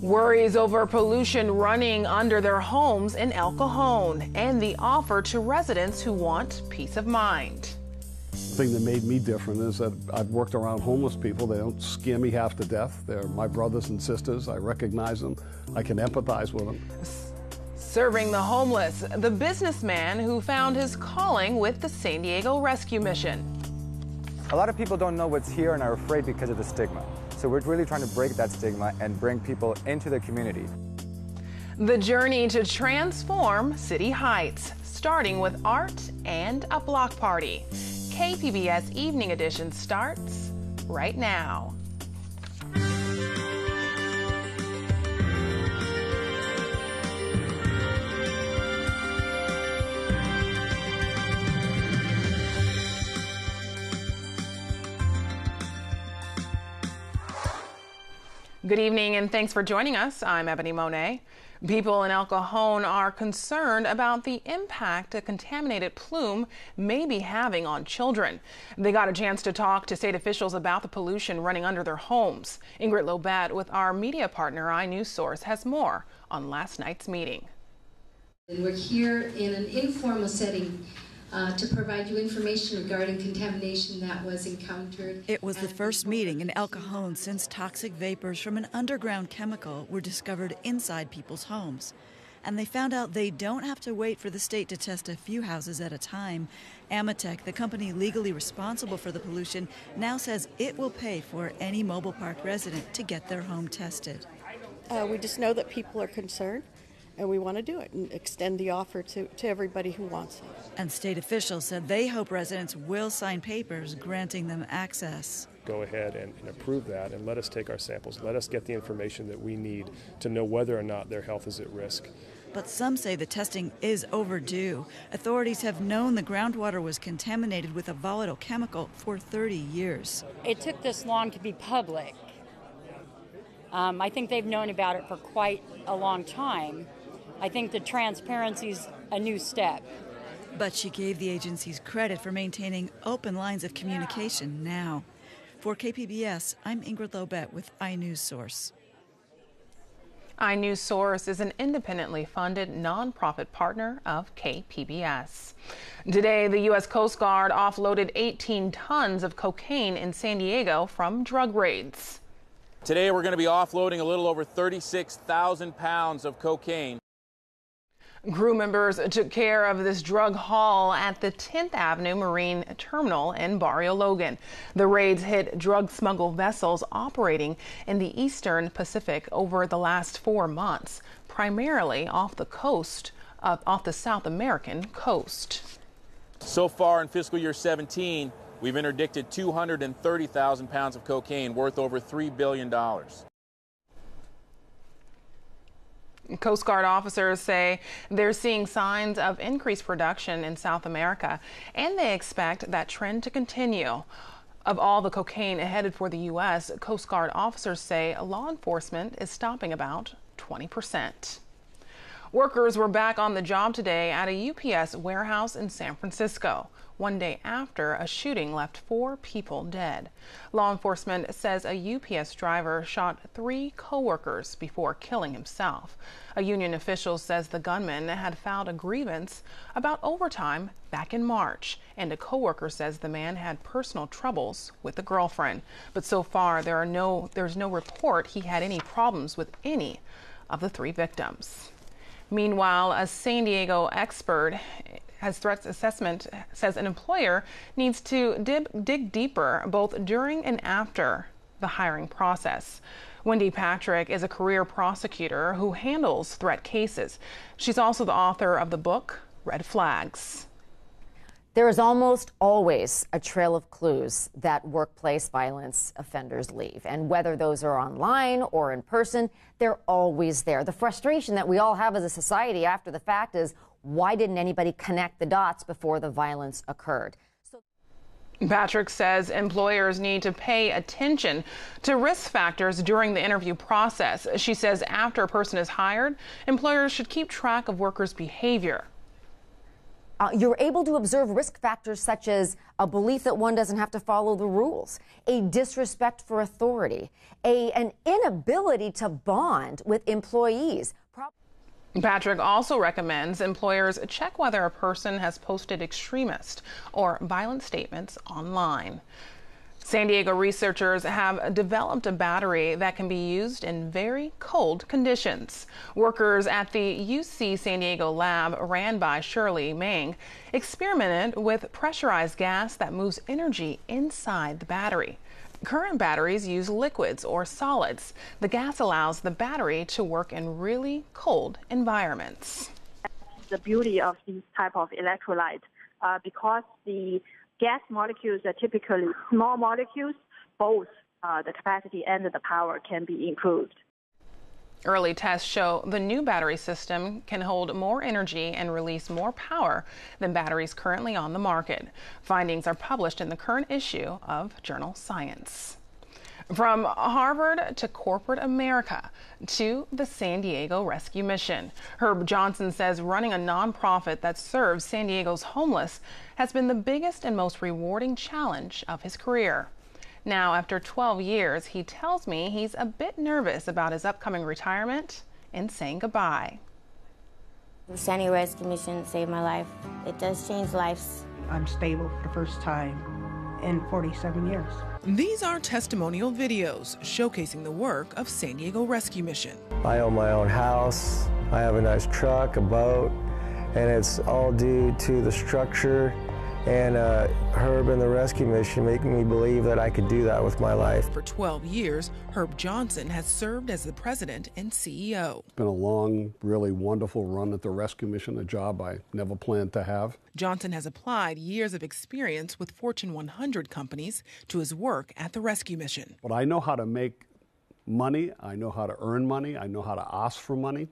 Worries over pollution running under their homes in El Cajon and the offer to residents who want peace of mind. The thing that made me different is that I've worked around homeless people. They don't scare me half to death. They're my brothers and sisters. I recognize them. I can empathize with them. Serving the homeless, the businessman who found his calling with the San Diego Rescue Mission. A lot of people don't know what's here and are afraid because of the stigma. So we're really trying to break that stigma and bring people into the community. The journey to transform City Heights, starting with art and a block party. KPBS Evening Edition starts right now. Good evening and thanks for joining us. I'm Ebony Monet. People in El Cajon are concerned about the impact a contaminated plume may be having on children. They got a chance to talk to state officials about the pollution running under their homes. Ingrid Lobet with our media partner iNewsSource has more on last night's meeting. And we're here in an informal setting to provide you information regarding contamination that was encountered. It was the first meeting in El Cajon since toxic vapors from an underground chemical were discovered inside people's homes. And they found out they don't have to wait for the state to test a few houses at a time. Amatec, the company legally responsible for the pollution, now says it will pay for any mobile park resident to get their home tested. We just know that people are concerned, and we want to do it and extend the offer to everybody who wants it. And state officials said they hope residents will sign papers granting them access. Go ahead and approve that and let us take our samples. Let us get the information that we need to know whether or not their health is at risk. But some say the testing is overdue. Authorities have known the groundwater was contaminated with a volatile chemical for 30 years. It took this long to be public. I think they've known about it for quite a long time. I think the transparency's a new step. But she gave the agencies credit for maintaining open lines of communication now. For KPBS, I'm Ingrid Lobet with iNewsSource. iNewsSource is an independently funded nonprofit partner of KPBS. Today, the U.S. Coast Guard offloaded 18 tons of cocaine in San Diego from drug raids. Today, we're going to be offloading a little over 36,000 pounds of cocaine. Crew members took care of this drug haul at the 10th Avenue Marine Terminal in Barrio Logan. The raids hit drug smuggle vessels operating in the eastern Pacific over the last 4 months, primarily off the South American coast. So far in fiscal year 17, we've interdicted 230,000 pounds of cocaine worth over $3 billion. Coast Guard officers say they're seeing signs of increased production in South America, and they expect that trend to continue. Of all the cocaine headed for the U.S., Coast Guard officers say law enforcement is stopping about 20%. Workers were back on the job today at a UPS warehouse in San Francisco, one day after a shooting left 4 people dead. Law enforcement says a UPS driver shot 3 co-workers before killing himself. A union official says the gunman had filed a grievance about overtime back in March, and a co-worker says the man had personal troubles with a girlfriend. But so far, there's no report he had any problems with any of the 3 victims. Meanwhile, a San Diego expert has threats assessment says an employer needs to dig deeper both during and after the hiring process. Wendy Patrick is a career prosecutor who handles threat cases. She's also the author of the book Red Flags. There is almost always a trail of clues that workplace violence offenders leave. And whether those are online or in person, they're always there. The frustration that we all have as a society after the fact is, why didn't anybody connect the dots before the violence occurred? Patrick says employers need to pay attention to risk factors during the interview process. She says after a person is hired, employers should keep track of workers' behavior. You're able to observe risk factors such as a belief that one doesn't have to follow the rules, a disrespect for authority, an inability to bond with employees. Patrick also recommends employers check whether a person has posted extremist or violent statements online. San Diego researchers have developed a battery that can be used in very cold conditions. Workers at the UC San Diego lab, ran by Shirley Meng, experimented with pressurized gas that moves energy inside the battery. Current batteries use liquids or solids. The gas allows the battery to work in really cold environments. The beauty of these type of electrolyte, because the gas molecules are typically small molecules, both the capacity and the power can be improved. Early tests show the new battery system can hold more energy and release more power than batteries currently on the market. Findings are published in the current issue of journal Science. From Harvard to corporate America to the San Diego Rescue Mission. Herb Johnson says running a nonprofit that serves San Diego's homeless has been the biggest and most rewarding challenge of his career. Now, after 12 years, he tells me he's a bit nervous about his upcoming retirement and saying goodbye. The San Diego Rescue Mission saved my life. It does change lives. I'm stable for the first time in 47 years. These are testimonial videos showcasing the work of San Diego Rescue Mission. I own my own house, I have a nice truck, a boat, and it's all due to the structure and Herb and the Rescue Mission making me believe that I could do that with my life. For 12 years, Herb Johnson has served as the president and CEO. It's been a long, really wonderful run at the Rescue Mission, a job I never planned to have. Johnson has applied years of experience with Fortune 100 companies to his work at the Rescue Mission. But I know how to make money, I know how to earn money, I know how to ask for money,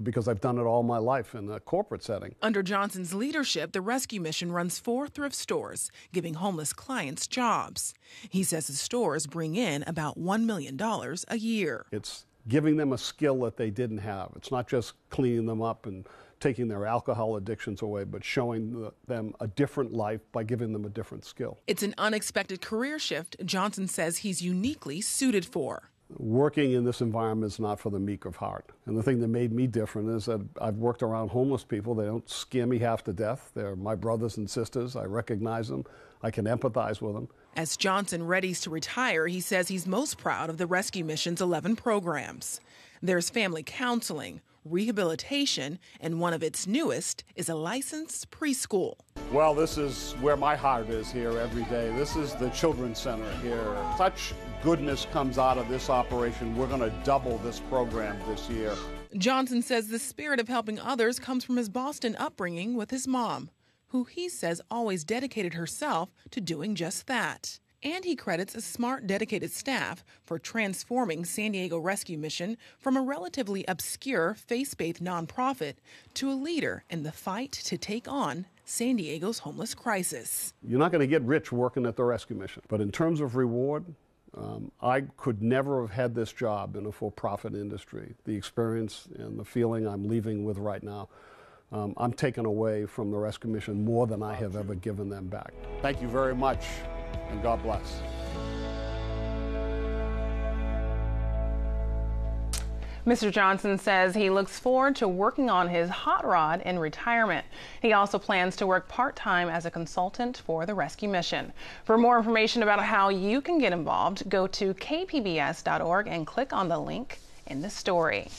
because I've done it all my life in a corporate setting. Under Johnson's leadership, the Rescue Mission runs 4 thrift stores, giving homeless clients jobs. He says the stores bring in about $1 million a year. It's giving them a skill that they didn't have. It's not just cleaning them up and taking their alcohol addictions away, but showing them a different life by giving them a different skill. It's an unexpected career shift Johnson says he's uniquely suited for. Working in this environment is not for the meek of heart. And the thing that made me different is that I've worked around homeless people. They don't scare me half to death. They're my brothers and sisters. I recognize them. I can empathize with them. As Johnson readies to retire, he says he's most proud of the Rescue Mission's 11 programs. There's family counseling, rehabilitation, and one of its newest is a licensed preschool. Well, this is where my heart is here every day. This is the Children's Center here. Such goodness comes out of this operation. We're going to double this program this year. Johnson says the spirit of helping others comes from his Boston upbringing with his mom, who he says always dedicated herself to doing just that. And he credits a smart, dedicated staff for transforming San Diego Rescue Mission from a relatively obscure, faith-based nonprofit to a leader in the fight to take on San Diego's homeless crisis. You're not going to get rich working at the Rescue Mission, but in terms of reward, I could never have had this job in a for-profit industry. The experience and the feeling I'm leaving with right now, I'm taking away from the Rescue Mission more than I have ever given them back. Thank you very much, and God bless. Mr. Johnson says he looks forward to working on his hot rod in retirement. He also plans to work part-time as a consultant for the Rescue Mission. For more information about how you can get involved, go to kpbs.org and click on the link in the story.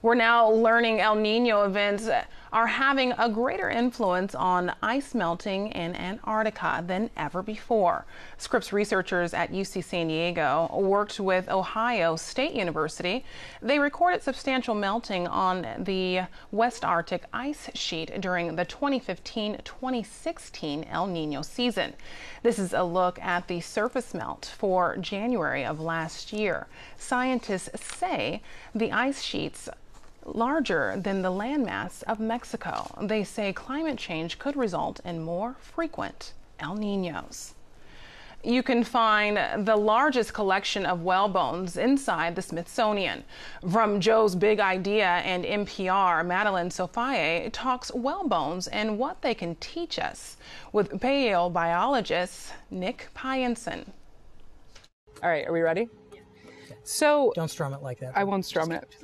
We're now learning El Nino events are having a greater influence on ice melting in Antarctica than ever before. Scripps researchers at UC San Diego worked with Ohio State University. They recorded substantial melting on the West Arctic ice sheet during the 2015-2016 El Nino season. This is a look at the surface melt for January of last year. Scientists say the ice sheets larger than the landmass of Mexico. They say climate change could result in more frequent El Niños. You can find the largest collection of whale bones inside the Smithsonian. From Joe's Big Idea and NPR, Madeline Sofaye talks whale bones and what they can teach us with paleobiologist Nick Pienson. All right, are we ready? So don't strum it like that. I won't strum it.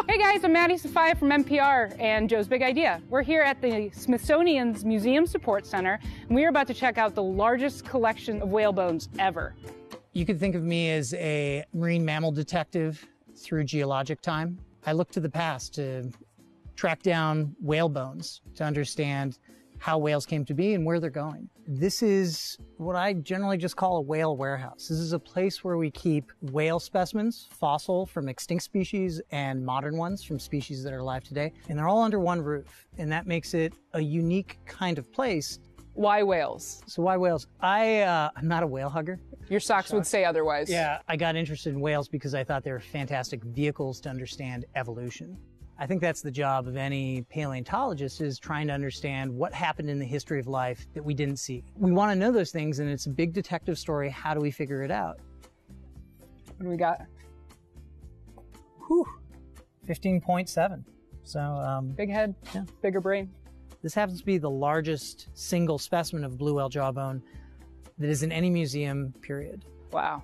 Hey guys, I'm Maddie Sofaye from NPR and Joe's Big Idea. We're here at the Smithsonian's Museum Support Center, and we're about to check out the largest collection of whale bones ever. You could think of me as a marine mammal detective through geologic time. I look to the past to track down whale bones to understand how whales came to be and where they're going. This is what I generally just call a whale warehouse. This is a place where we keep whale specimens, fossil from extinct species and modern ones from species that are alive today, and they're all under one roof, and that makes it a unique kind of place. Why whales? So why whales? I'm not a whale hugger. Your socks would say otherwise. Yeah, I got interested in whales because I thought they were fantastic vehicles to understand evolution. I think that's the job of any paleontologist, is trying to understand what happened in the history of life that we didn't see. We want to know those things, and it's a big detective story. How do we figure it out? What do we got? Whew, 15.7. So big head, yeah. Bigger brain. This happens to be the largest single specimen of blue whale jawbone that is in any museum, period. Wow.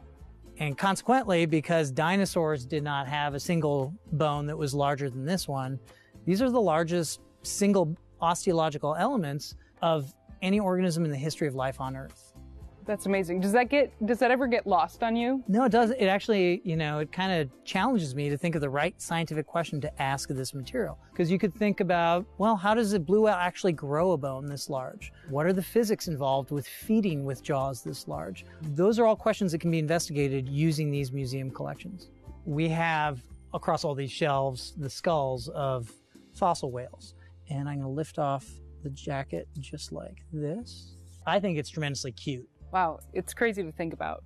And consequently, because dinosaurs did not have a single bone that was larger than this one, these are the largest single osteological elements of any organism in the history of life on Earth. That's amazing. Does that ever get lost on you? No, it doesn't. It actually, it kind of challenges me to think of the right scientific question to ask of this material. Because you could think about, well, how does a blue whale actually grow a bone this large? What are the physics involved with feeding with jaws this large? Those are all questions that can be investigated using these museum collections. We have, across all these shelves, the skulls of fossil whales. And I'm going to lift off the jacket just like this. I think it's tremendously cute. Wow, it's crazy to think about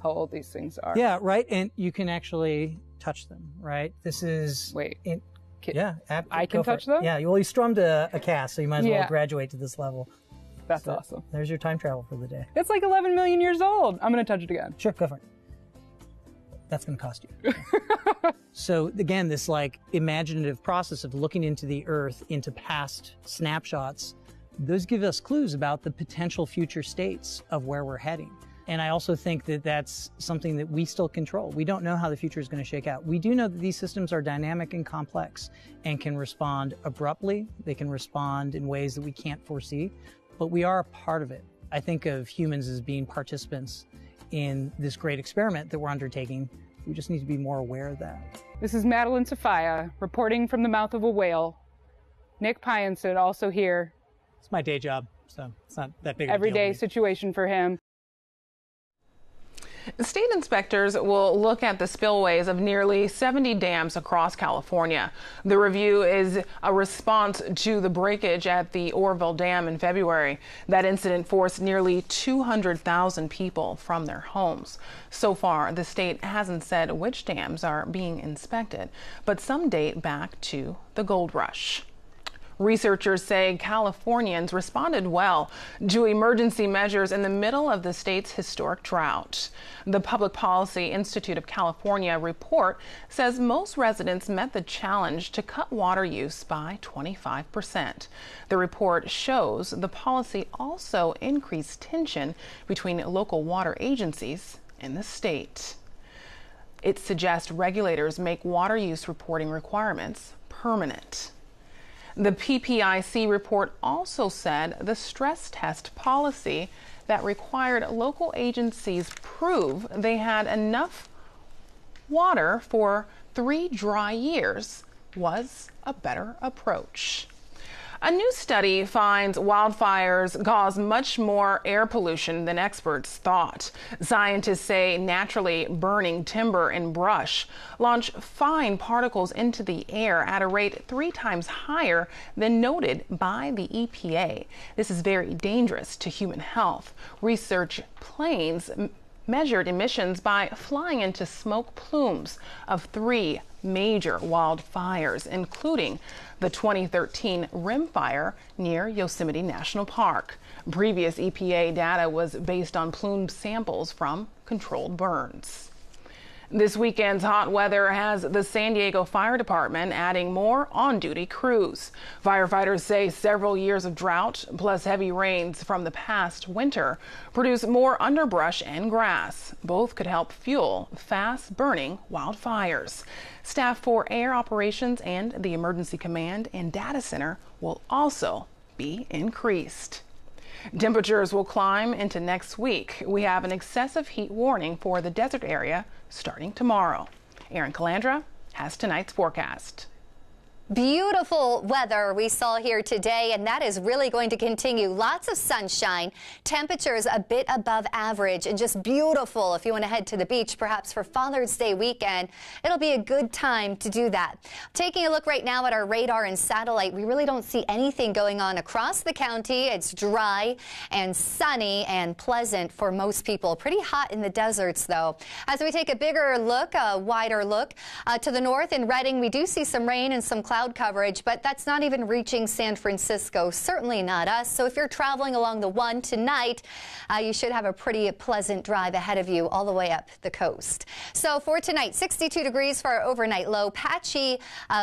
how old these things are. Yeah, right, and you can actually touch them, right? This is... Wait, yeah. I can touch them? Yeah, well, you strummed a cast, so you might as well graduate to this level. That's awesome. There's your time travel for the day. It's like 11 million years old. I'm going to touch it again. Sure, go for it. That's going to cost you. So again, this imaginative process of looking into the Earth, into past snapshots, those give us clues about the potential future states of where we're heading. And I also think that that's something that we still control. We don't know how the future is going to shake out. We do know that these systems are dynamic and complex and can respond abruptly. They can respond in ways that we can't foresee, but we are a part of it. I think of humans as being participants in this great experiment that we're undertaking. We just need to be more aware of that. This is Madeline Sofaye reporting from the mouth of a whale. Nick Pienson also here. It's my day job, so it's not that big of a deal. Everyday situation for him. State inspectors will look at the spillways of nearly 70 dams across California. The review is a response to the breakage at the Oroville Dam in February. That incident forced nearly 200,000 people from their homes. So far, the state hasn't said which dams are being inspected, but some date back to the gold rush. Researchers say Californians responded well to emergency measures in the middle of the state's historic drought. The Public Policy Institute of California report says most residents met the challenge to cut water use by 25%. The report shows the policy also increased tension between local water agencies in the state. It suggests regulators make water use reporting requirements permanent. The PPIC report also said the stress test policy that required local agencies prove they had enough water for 3 dry years was a better approach. A new study finds wildfires cause much more air pollution than experts thought. Scientists say naturally burning timber and brush launch fine particles into the air at a rate 3 times higher than noted by the EPA. This is very dangerous to human health. Research planes measured emissions by flying into smoke plumes of 3 major wildfires, including the 2013 Rim Fire near Yosemite National Park. Previous EPA data was based on plume samples from controlled burns. This weekend's hot weather has the San Diego Fire Department adding more on-duty crews. Firefighters say several years of drought plus heavy rains from the past winter produce more underbrush and grass. Both could help fuel fast-burning wildfires. Staff for air operations and the Emergency Command and Data Center will also be increased. Temperatures will climb into next week. We have an excessive heat warning for the desert area starting tomorrow. Erin Calandra has tonight's forecast. Beautiful weather we saw here today, and that is really going to continue. Lots of sunshine, temperatures a bit above average, and just beautiful if you want to head to the beach, perhaps for Father's Day weekend. It'll be a good time to do that. Taking a look right now at our radar and satellite, we really don't see anything going on across the county. It's dry and sunny and pleasant for most people. Pretty hot in the deserts, though. As we take a bigger look, a wider look, to the north in Redding, we do see some rain and some cloud coverage, but that's not even reaching San Francisco, certainly not us. So if you're traveling along the 1 tonight, you should have a pretty pleasant drive ahead of you all the way up the coast. So for tonight, 62 degrees for our overnight low. Patchy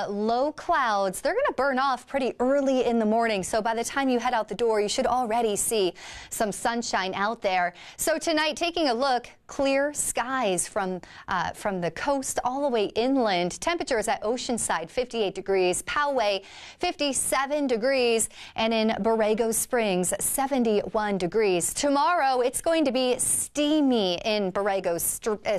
low clouds. They're going to burn off pretty early in the morning. So by the time you head out the door, you should already see some sunshine out there. So tonight, taking a look, clear skies from the coast all the way inland. Temperatures at Oceanside, 58 degrees. Poway, 57 degrees. And in Borrego Springs, 71 degrees. Tomorrow, it's going to be steamy in Borrego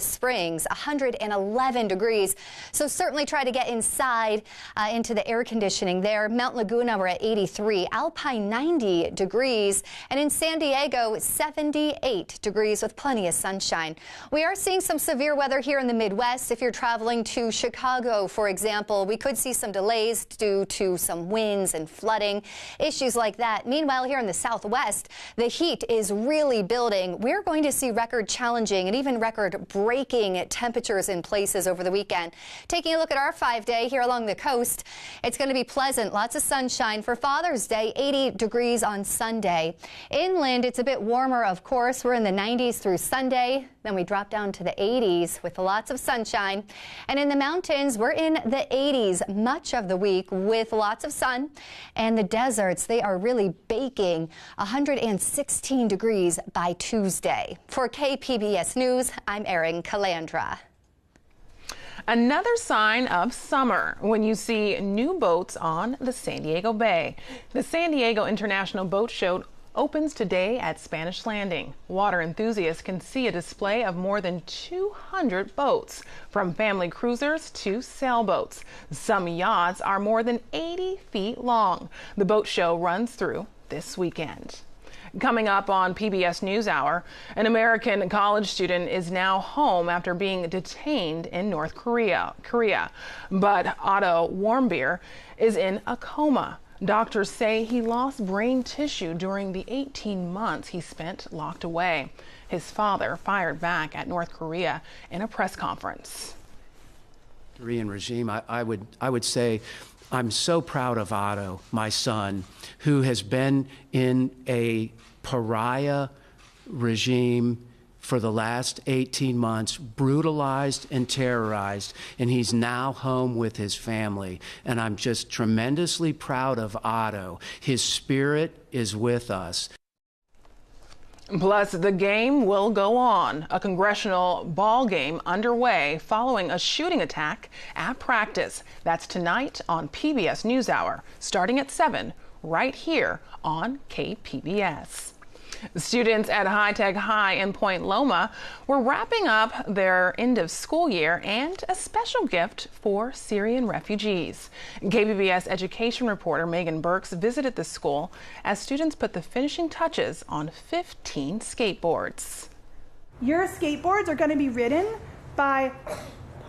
Springs, 111 degrees. So certainly try to get inside into the air conditioning there. Mount Laguna, we're at 83. Alpine, 90 degrees. And in San Diego, 78 degrees with plenty of sunshine. We are seeing some severe weather here in the Midwest. If you're traveling to Chicago, for example, we could see some delays due to some winds and flooding, issues like that. Meanwhile, here in the Southwest, the heat is really building. We're going to see record challenging and even record breaking temperatures in places over the weekend. Taking a look at our 5-day here along the coast, it's going to be pleasant. Lots of sunshine for Father's Day, 80 degrees on Sunday. Inland, it's a bit warmer, of course. We're in the 90s through Sunday. Then we drop down to the 80s with lots of sunshine. And in the mountains, we're in the 80s much of the week with lots of sun. And the deserts, they are really baking, 116 degrees by Tuesday. For KPBS News, I'm Erin Calandra. Another sign of summer when you see new boats on the San Diego Bay. The San Diego International Boat Show opens today at Spanish Landing. Water enthusiasts can see a display of more than 200 boats, from family cruisers to sailboats. Some yachts are more than 80 feet long. The boat show runs through this weekend. Coming up on PBS NewsHour, an American college student is now home after being detained in North Korea. But Otto Warmbier is in a coma. Doctors say he lost brain tissue during the 18 months he spent locked away. His father fired back at North Korea in a press conference. Syrian regime, I would say I'm so proud of Otto, my son, who has been in a pariah regime for the last 18 months, brutalized and terrorized, and he's now home with his family. And I'm just tremendously proud of Otto. His spirit is with us. Plus, the game will go on. A congressional ball game underway following a shooting attack at practice. That's tonight on PBS NewsHour, starting at 7, right here on KPBS. Students at High Tech High in Point Loma were wrapping up their end of school year and a special gift for Syrian refugees. KPBS education reporter Megan Burks visited the school as students put the finishing touches on 15 skateboards. Your skateboards are going to be ridden by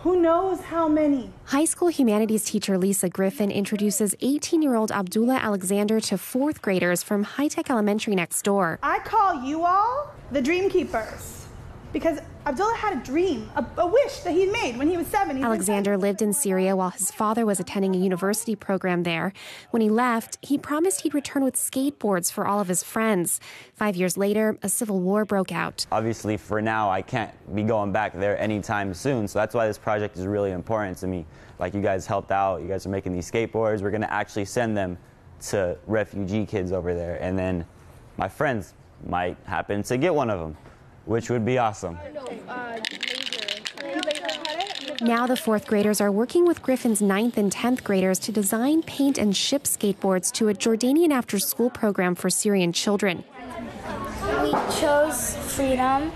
who knows how many. High school humanities teacher Lisa Griffin introduces 18-year-old Abdullah Alexander to 4th graders from High Tech Elementary next door. I call you all the Dream Keepers because Abdullah had a dream, a wish that he'd made when he was 7. Alexander lived in Syria while his father was attending a university program there. When he left, he promised he'd return with skateboards for all of his friends. 5 years later, a civil war broke out. Obviously, for now, I can't be going back there anytime soon, so that's why this project is really important to me. Like, you guys helped out, you guys are making these skateboards, we're going to actually send them to refugee kids over there, and then my friends might happen to get one of them, which would be awesome. Now the 4th graders are working with Griffin's 9th and 10th graders to design, paint, and ship skateboards to a Jordanian after-school program for Syrian children. We chose freedom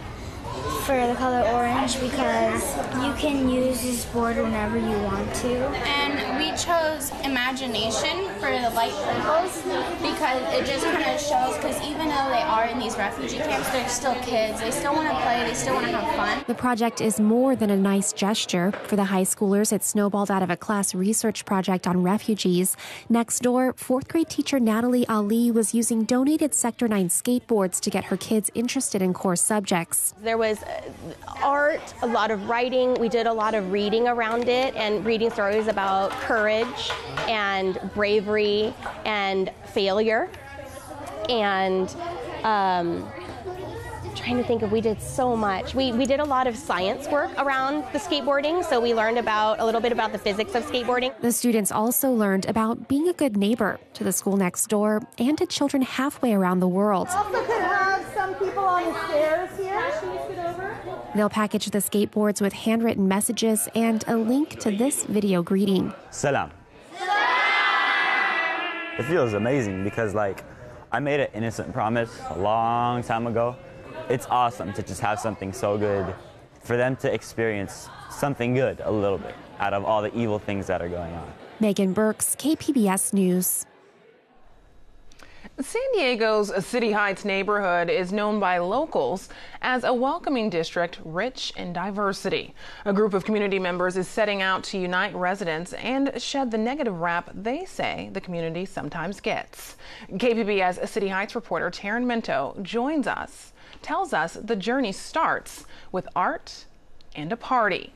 for the color orange because you can use this board whenever you want to. And we chose imagination for the light purples because it just kind of shows, because even though they are in these refugee camps, they're still kids. They still want to play, they still want to have fun. The project is more than a nice gesture. For the high schoolers, it snowballed out of a class research project on refugees. Next door, 4th grade teacher Natalie Ali was using donated Sector 9 skateboards to get her kids interested in core subjects. There was art, a lot of writing. We did a lot of reading around it and reading stories about courage and bravery and failure. And trying to think of, we did so much. We did a lot of science work around the skateboarding, so we learned a little bit about the physics of skateboarding. The students also learned about being a good neighbor to the school next door and to children halfway around the world. We also could have some people on the stairs here. They'll package the skateboards with handwritten messages and a link to this video greeting. Salam. It feels amazing because, like, I made an innocent promise a long time ago. It's awesome to just have something so good, for them to experience something good a little bit out of all the evil things that are going on. Megan Burks, KPBS News. San Diego's City Heights neighborhood is known by locals as a welcoming district rich in diversity. A group of community members is setting out to unite residents and shed the negative rap they say the community sometimes gets. KPBS City Heights reporter Taryn Minto joins us, tells us the journey starts with art and a party.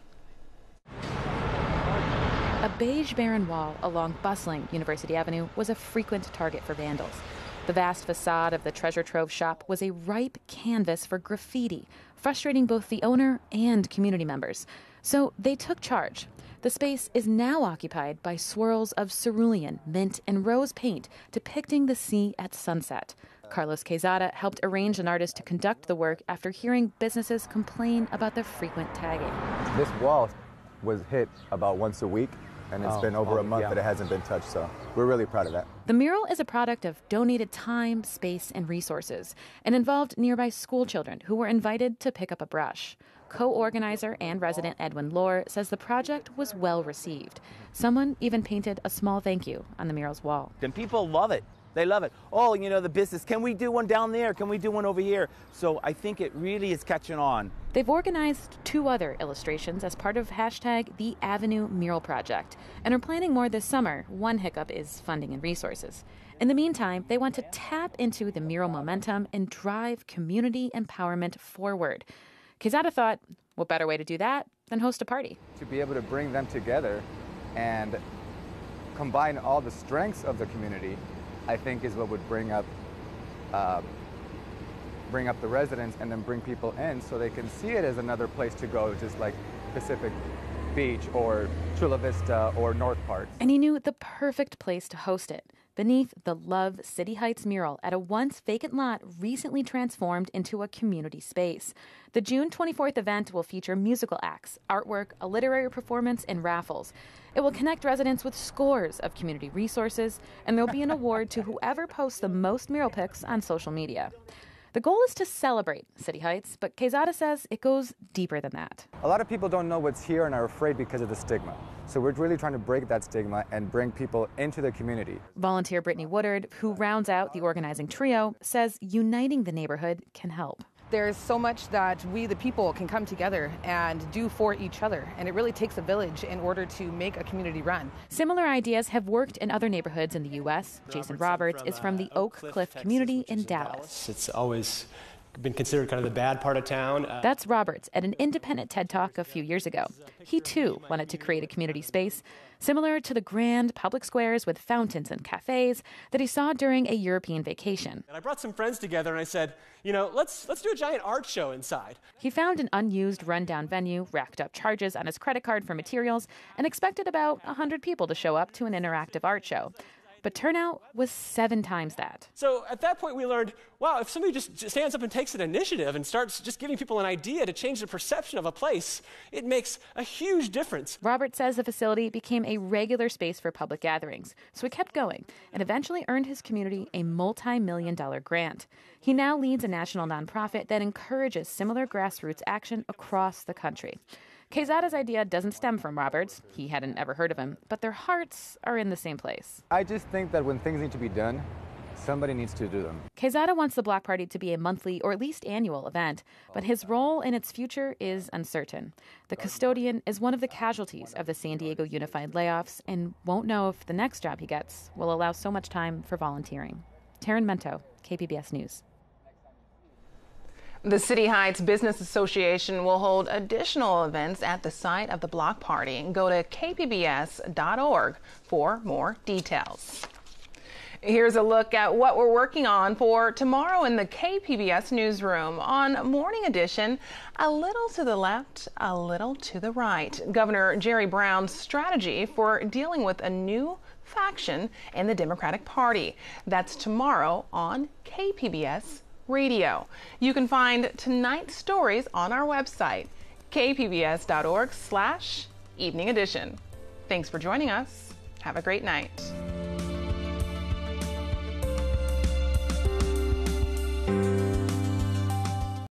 A beige barren wall along bustling University Avenue was a frequent target for vandals. The vast facade of the treasure trove shop was a ripe canvas for graffiti, frustrating both the owner and community members. So they took charge. The space is now occupied by swirls of cerulean, mint, and rose paint depicting the sea at sunset. Carlos Quezada helped arrange an artist to conduct the work after hearing businesses complain about the frequent tagging. This wall was hit about once a week, and it's been over a month that it hasn't been touched, so we're really proud of that. The mural is a product of donated time, space, and resources, and involved nearby school children who were invited to pick up a brush. Co-organizer and resident Edwin Lohr says the project was well received. Someone even painted a small thank you on the mural's wall. And people love it. They love it. Oh, you know, the business, can we do one down there? Can we do one over here? So I think it really is catching on. They've organized 2 other illustrations as part of #The Avenue Mural Project and are planning more this summer. One hiccup is funding and resources. In the meantime, they want to tap into the mural momentum and drive community empowerment forward. Quezada thought, what better way to do that than host a party? To be able to bring them together and combine all the strengths of the community, I think is what would bring up the residents and then bring people in so they can see it as another place to go, just like Pacific Beach or Chula Vista or North Park. And he knew the perfect place to host it, beneath the Love City Heights mural at a once vacant lot recently transformed into a community space. The June 24th event will feature musical acts, artwork, a literary performance, and raffles. It will connect residents with scores of community resources, and there'll be an award to whoever posts the most mural pics on social media. The goal is to celebrate City Heights, but Quezada says it goes deeper than that. A lot of people don't know what's here and are afraid because of the stigma. So we're really trying to break that stigma and bring people into the community. Volunteer Brittany Woodard, who rounds out the organizing trio, says uniting the neighborhood can help. There's so much that we, the people, can come together and do for each other. And it really takes a village in order to make a community run. Similar ideas have worked in other neighborhoods in the U.S. Jason Roberts is from the Oak Cliff community in Dallas. It's always been considered kind of the bad part of town. That's Roberts at an independent TED Talk a few years ago. He, too, wanted to create a community space similar to the grand public squares with fountains and cafes that he saw during a European vacation. And I brought some friends together and I said, you know, let's do a giant art show inside. He found an unused, rundown venue, racked up charges on his credit card for materials, and expected about 100 people to show up to an interactive art show. But turnout was 7 times that. So at that point we learned, wow, if somebody just stands up and takes an initiative and starts just giving people an idea to change the perception of a place, it makes a huge difference. Robert says the facility became a regular space for public gatherings, so he kept going and eventually earned his community a multi-million-dollar grant. He now leads a national nonprofit that encourages similar grassroots action across the country. Quezada's idea doesn't stem from Roberts. He hadn't ever heard of him, but their hearts are in the same place. I just think that when things need to be done, somebody needs to do them. Quezada wants the block party to be a monthly or at least annual event, but his role in its future is uncertain. The custodian is one of the casualties of the San Diego Unified layoffs and won't know if the next job he gets will allow so much time for volunteering. Taryn Mento, KPBS News. The City Heights Business Association will hold additional events at the site of the block party. Go to kpbs.org for more details. Here's a look at what we're working on for tomorrow in the KPBS newsroom. On Morning Edition, a little to the left, a little to the right. Governor Jerry Brown's strategy for dealing with a new faction in the Democratic Party. That's tomorrow on KPBS Radio. You can find tonight's stories on our website, kpbs.org/evening edition. Thanks for joining us. Have a great night.